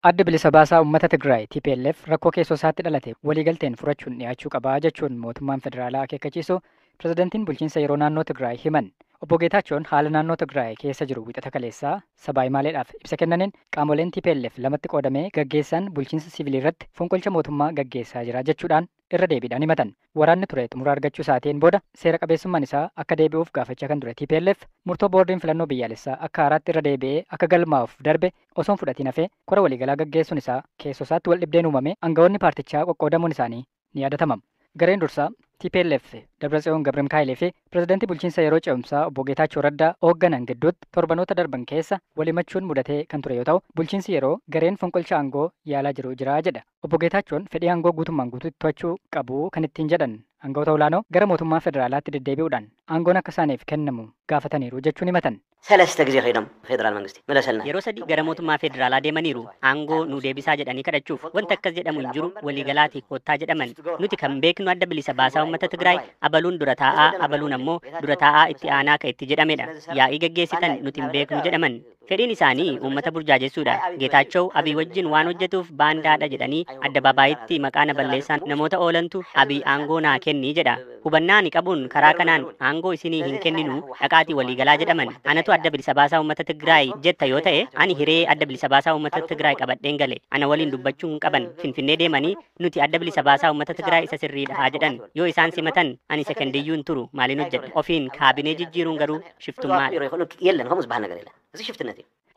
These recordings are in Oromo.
Adda bilisa baasaa uummata Tigraay TPLF rakkoo keessoo isaatti dhalate waliigalteen furachuun dhiyaachuu qabaa jechuun mootummaan federaalaa akeekkachiisu pirezidantiin bulchiinsa yeroo naannoo Tigraay himan. Obbo Geetaachoon haala naannoo Tigraay keessa jiru wixata kaleessaa sabaa himaaleedhaaf ibsa kennaniin qaamoleen TPLF lamatti qoodamee gaggeessaan bulchiinsa siviilii irratti fonqolcha mootummaa gaggeessaa jira jechuudhaan irra deebiidhaan himatan. Waraanni ture xumura argachuu isaatiin booda seera qabeessummaan isaa akka deebi'uuf gaafachaa kan ture TPLF murtoo boordiin filannoo biyyaalessaa akka haaraatti irra deebi'ee akka galmaa'uuf darbe osoo hin fudhatiin hafee kora waliigalaa gaggeessuun isaa keessoo isaatti wal dhibdeen uumame aangawoonni paartichaa qoqqoodamuun isaanii ni yaadatama. Gareen dursaa TPLF Dabratsiyoon Gabramikaayilee fi pirezidantii bulchiinsa yeroo ce'umsaa obbo Geetaachoo Raddaa hoogganan gidduutti torbanoota darban keessa walimachuun mudatee kan ture yoo ta'u bulchiinsi yeroo gareen fonqolcha aangoo yaalaa jira jedha. Obbo Geetaachoon fedhii aangoo guutummaan guutuutti to'achuu qabu kan ittiin jedhan aangawoota olaanoo gara mootummaa federaalaatti deddeebi'uudhaan aangoon akka isaaniif kennamu gaafataniiru jechuun himatan. ሰለስተ ጊዜ ኸይዶም ፌደራል መንግስቲ መለሰልና yeroo sadii gara mootummaa federaalaa deemaniiru aangoo nu deebisaa jedhanii kadhachuuf wanti akkas jedhamu hin jiru waliigalaati koottaa jedhaman nuti kan beeknu adda bilisa baasaa uummata Tigraay abaluun dura taa'aa abaluun ammoo dura taa'aa itti aanaa ka itti jedhamedha yaa'ii gaggeessitan nuti hin beeknu jedhaman fedhiin isaanii uummata burjaajessuudha Geetaachoo Abii wajjin waan hojjetuuf baandaadha jedhanii adda baabayitti maqaana balleessaan namoota oolantu Abii aangoo naa kenni jedha hubannaa ni qabuun karaa kanaan aangoo isinii hin kenninu dhaqaatii waliigalaa jedhaman anatu adda bilisa baasaa uummata Tigraay jetta yoo ta'e ani hiree adda bilisa baasaa uummata Tigraay qabadheen gale ana waliin dubbachuu hin qaban finfinnee deemanii nuti adda bilisa baasaa uummata Tigraay isa sirriidha jedhan yoo isaan simatan ani sekondiyyuu hin turu maaliin hojjedha ofiin kaabinee jijjiiruun garuu shiftummaadha.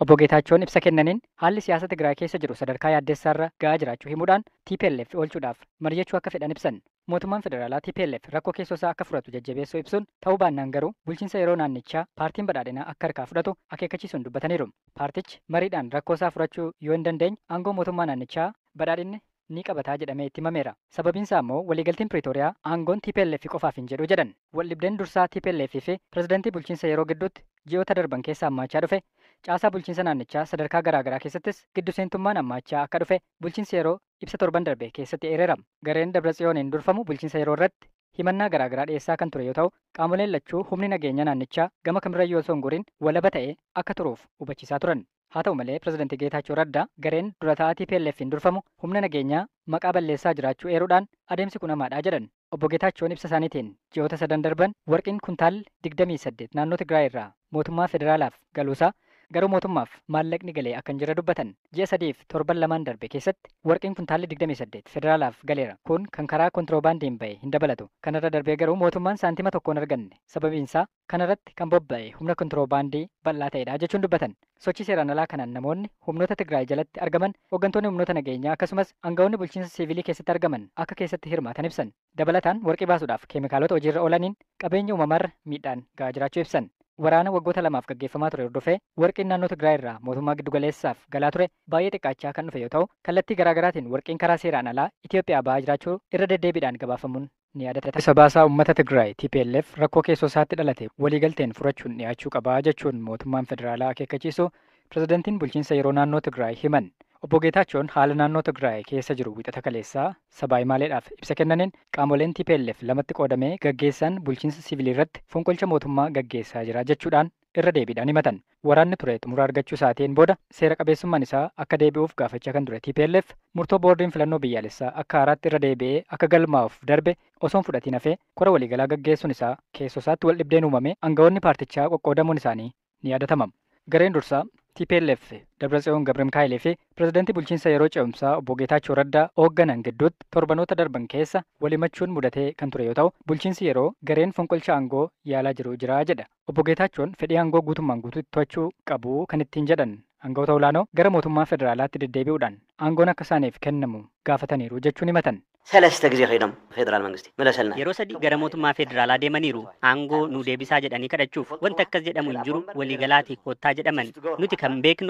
Obbo Geetaachoon ibsa kennaniin haalli siyaasa Tigraay keessa jiru sadarkaa yaaddeessaarra ga'aa jiraachuu himuudhaan TPLF oolchuudhaaf mari'achuu akka fedhan ibsan. Mootummaan federaalaa TPLF rakkoo keessoo isaa akka furatu jajjabeessuu ibsuun ta'uu baannaan garuu bulchiinsa yeroo naannichaa paartiin badhaadhinaa akka harkaa fudhatu akeekkachiisuun dubbataniiru. Paartichi mariidhaan rakkoo isaa furachuu yoo hin dandeenye aangoo mootummaa naannichaa badhaadhinni ni qabataa jedhamee itti himameera. Sababiin isaa immoo waliigaltiin Pretooriyaa aangoon TPLF qofaaf hin jedhu jedhan. Waldhibdeen dursaa TPLF fi pirezidantii bulchiinsa yeroo gidduutti ji'oota darban keessa hammaachaa dhufe caasaa bulchiinsa naannichaa sadarkaa garaagaraa keessattis giddu seentummaan hammaachaa akka dhufe bulchiinsa yeroo ibsa torban darbe keessatti eereera. Gareen Dabratsiyooniin durfamu bulchiinsa yeroo irratti himannaa garaagaraa dhiyeessaa kan ture yoo ta'u qaamoleen lachuu humni nageenya naannichaa gama kamirrayyuu osoo hin goriin walaba ta'ee akka turuuf hubachiisaa turan. Haa ta'u malee pirezidantii Geetaachoo Raddaa gareen dura taa'aa TPLF'n durfamu humna nageenyaa maqaa balleessaa jiraachuu eeruudhaan adeemsi kun hamaadhaa jedhan. Obbo Geetaachoon ibsa isaaniitiin ji'oota sadan darban warqiin kuntaalli 28 naannoo Tigraay irraa mootummaa federaalaaf galuusaa garuu mootummaaf maallaqni galee akka hin jirre dubbatan. Ji'a sadiif torban lamaan darbe keessatti warqiin kuntaalli 28 federaalaaf galeera. Kun kan karaa kontiroobaandiin ba'e hin dabalatu. Kanarra darbee garuu mootummaan saantima tokkoon arganne. Sababiin isaa kanarratti kan bobba'e humna kontiroobaandii bal'aa ta'edha jechuun dubbatan. Sochii seeraan alaa kanaan namoonni humnoota Tigraay jalatti argaman hooggantoonni humnoota nageenyaa akkasumas aangawoonni bulchiinsa siivilii keessatti argaman akka keessatti hirmaatan ibsan. Dabalataan warqii baasuudhaaf keemikaalota hojiirra oolaniin qabeenya uumamarra miidhaan ga'aa jiraachuu ibsan. Waraana waggoota lamaaf gaggeeffamaa ture hordofee warqiin naannoo Tigraay irraa mootummaa giddugaleessaaf galaa ture baay'ee xiqqaachaa kan dhufe yoo ta'u kallattii garaagaraatiin warqiin karaa seeraan alaa Itoophiyaa ba'aa jiraachuu irra deddeebiidhaan gabaafamuun ni yaadatama. Bilisa baasaa uummata Tigraay TPLF rakkoo keessoo isaatti dhalate waliigalteen furachuun dhiyaachuu qabaa jechuun mootummaan federaalaa akeekkachiisu pirezidantiin bulchiinsa yeroo naannoo Tigraay himan. Obbo Geetaachoon haala naannoo Tigraay keessa jiru wixata kaleessaa sabaa himaaleedhaaf ibsa kennaniin qaamoleen TPLF lamatti qoodamee gaggeessaan bulchiinsa siviilii irratti fonqolcha mootummaa gaggeessaa jira jechuudhaan irra deebiidhaan himatan. Waraanni ture xumura argachuu isaatiin booda seera qabeessummaan isaa akka deebi'uuf gaafachaa kan ture TPLF murtoo boordiin filannoo biyyaalessaa akka haaraatti irra deebi'ee akka galmaa'uuf darbe osoo hin fudhatiin hafee kora waliigalaa gaggeessuun isaa keessoo isaatti wal dhibdeen uumame aangawoonni paartichaa qoqqoodamuun isaanii ni yaadatama. Gareen dursaa TPLF Dabratsiyoon Gabramikaayilee fi pirezidantii bulchiinsa yeroo ce'umsaa obbo Geetaachoo Raddaa hoogganan gidduutti torbanoota darban keessa walimachuun mudatee kan ture yoo ta'u bulchiinsi yeroo gareen fonqolcha aangoo yaalaa jira jedha. Obbo Geetaachoon fedhii aangoo guutummaan guutuutti to'achuu qabu kan ittiin jedhan aangawoota olaanoo gara mootummaa federaalaatti deddeebi'uudhaan aangoon akka isaaniif kennamu gaafataniiru jechuun himatan. ሰለስተ ጊዜ ኸይዶም ፌደራል መንግስቲ መለሰልና yeroo sadii gara mootummaa federaalaa deemaniiru aangoo nu deebisaa jedhanii kadhachuuf wanti akkas jedhamu hin jiru waliigalaati koottaa jedhaman nuti kan beeknu